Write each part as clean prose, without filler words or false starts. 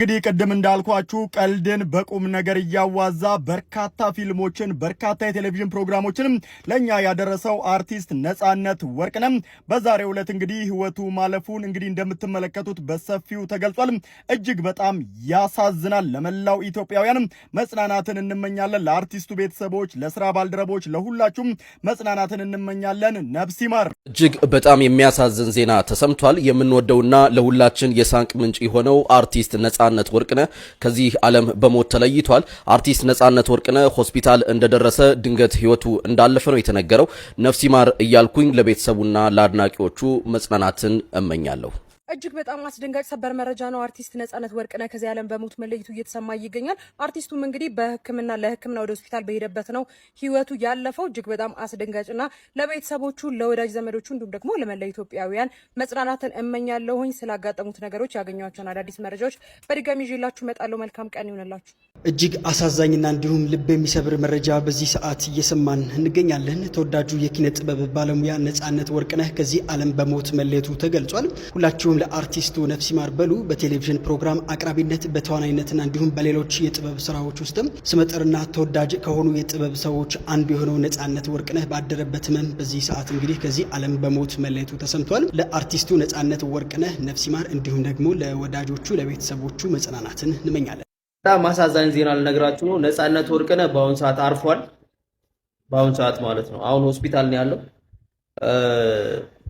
እንግዲህ ቅድም እንዳልኳችሁ ቀልድን በቁም ነገር እያዋዛ በርካታ ፊልሞችን በርካታ የቴሌቪዥን ፕሮግራሞችንም ለኛ ያደረሰው አርቲስት ነጻነት ወርቅነህ በዛሬው ዕለት እንግዲህ ህይወቱ ማለፉን እንግዲህ እንደምትመለከቱት በሰፊው ተገልጿል። እጅግ በጣም ያሳዝናል። ለመላው ኢትዮጵያውያን መጽናናትን እንመኛለን። ለአርቲስቱ ቤተሰቦች፣ ለስራ ባልደረቦች፣ ለሁላችሁም መጽናናትን እንመኛለን። ነፍስ ይማር። እጅግ በጣም የሚያሳዝን ዜና ተሰምቷል። የምንወደውና ለሁላችን የሳንቅ ምንጭ የሆነው አርቲስት ነጻነት ወርቅነህ ከዚህ ዓለም በሞት ተለይቷል። አርቲስት ነጻነት ወርቅነህ ሆስፒታል እንደደረሰ ድንገት ህይወቱ እንዳለፈ ነው የተነገረው። ነፍስ ይማር እያልኩኝ ለቤተሰቡና ለአድናቂዎቹ መጽናናትን እመኛለሁ። እጅግ በጣም አስደንጋጭ ሰበር መረጃ ነው። አርቲስት ነጻነት ወርቅነህ ከዚህ ዓለም በሞት መለየቱ እየተሰማ ይገኛል። አርቲስቱም እንግዲህ ለህክምና ወደ ሆስፒታል በሄደበት ነው ህይወቱ ያለፈው። እጅግ በጣም አስደንጋጭና ለቤተሰቦቹ፣ ለወዳጅ ዘመዶቹ እንዲሁም ደግሞ ለመላው ኢትዮጵያውያን መጽናናትን እመኛለሁኝ። ስላጋጠሙት ነገሮች ያገኟቸውን አዳዲስ መረጃዎች በድጋሚ ይዤላችሁ እመጣለሁ። መልካም ቀን ይሁንላችሁ። እጅግ አሳዛኝና እንዲሁም ልብ የሚሰብር መረጃ በዚህ ሰዓት እየሰማን እንገኛለን። ተወዳጁ የኪነ ጥበብ ባለሙያ ነጻነት ወርቅነህ ከዚህ ዓለም በሞት መለየቱ ተገልጿል። ሁላችሁም ለአርቲስቱ ነፍስ ይማር በሉ። በቴሌቪዥን ፕሮግራም አቅራቢነት በተዋናይነትና እንዲሁም በሌሎች የጥበብ ስራዎች ውስጥም ስመጥርና ተወዳጅ ከሆኑ የጥበብ ሰዎች አንዱ የሆነው ነጻነት ወርቅነህ ባደረበት ህመም በዚህ ሰዓት እንግዲህ ከዚህ ዓለም በሞት መለየቱ ተሰምቷል። ለአርቲስቱ ነጻነት ወርቅነህ ነፍስ ይማር፣ እንዲሁም ደግሞ ለወዳጆቹ ለቤተሰቦቹ መጽናናትን እንመኛለን። በጣም አሳዛኝ ዜና ልነግራችሁ ነው። ነጻነት ወርቅነህ በአሁን ሰዓት አርፏል። በአሁን ሰዓት ማለት ነው። አሁን ሆስፒታል ነው ያለው።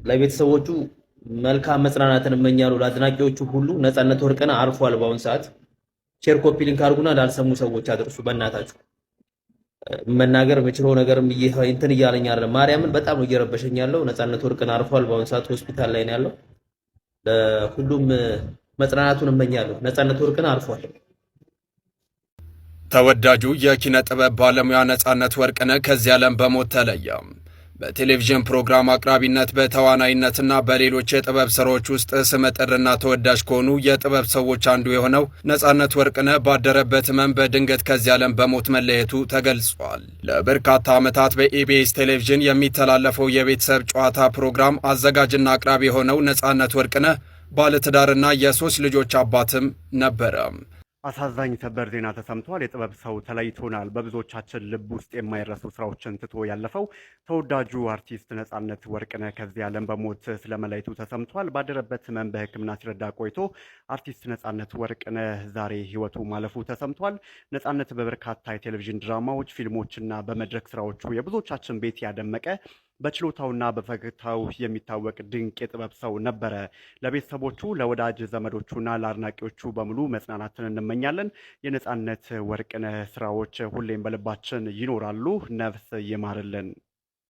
ለቤተሰቦቹ መልካም መጽናናትን እመኛለሁ። ለአድናቂዎቹ ሁሉ ነጻነት ወርቅነህ አርፏል። በአሁን ሰዓት ሼር ኮፒ ሊንክ አድርጉና ላልሰሙ ሰዎች አድርሱ። በእናታችሁ መናገር የምችለው ነገርም እንትን እያለኝ አይደለም። ማርያምን በጣም ነው እየረበሸኝ ያለው። ነጻነት ወርቅነህ አርፏል። በአሁን ሰዓት ሆስፒታል ላይ ነው ያለው። ለሁሉም መጽናናቱን እመኛለሁ። ነጻነት ወርቅነህ አርፏል። ተወዳጁ የኪነ ጥበብ ባለሙያ ነጻነት ወርቅነህ ከዚህ ዓለም በሞት ተለየ። በቴሌቪዥን ፕሮግራም አቅራቢነት በተዋናይነትና በሌሎች የጥበብ ስራዎች ውስጥ ስመጥርና ተወዳጅ ከሆኑ የጥበብ ሰዎች አንዱ የሆነው ነጻነት ወርቅነህ ባደረበት ህመም በድንገት ከዚህ ዓለም በሞት መለየቱ ተገልጿል። ለበርካታ ዓመታት በኢቢኤስ ቴሌቪዥን የሚተላለፈው የቤተሰብ ጨዋታ ፕሮግራም አዘጋጅና አቅራቢ የሆነው ነጻነት ወርቅነህ ባለትዳርና የ3 ልጆች አባትም ነበረ። አሳዛኝ ሰበር ዜና ተሰምቷል። የጥበብ ሰው ተለይቶናል። በብዙዎቻችን ልብ ውስጥ የማይረሱ ስራዎችን ትቶ ያለፈው ተወዳጁ አርቲስት ነጻነት ወርቅነህ ከዚህ ዓለም በሞት ስለመለየቱ ተሰምቷል። ባደረበት ህመም በሕክምና ሲረዳ ቆይቶ አርቲስት ነጻነት ወርቅነህ ዛሬ ህይወቱ ማለፉ ተሰምቷል። ነጻነት በበርካታ የቴሌቪዥን ድራማዎች፣ ፊልሞችና በመድረክ ስራዎቹ የብዙዎቻችን ቤት ያደመቀ በችሎታውና በፈገግታው የሚታወቅ ድንቅ የጥበብ ሰው ነበረ። ለቤተሰቦቹ፣ ለወዳጅ ዘመዶቹና ለአድናቂዎቹ በሙሉ መጽናናትን እንመኛለን። የነጻነት ወርቅነህ ስራዎች ሁሌም በልባችን ይኖራሉ። ነፍስ ይማርልን።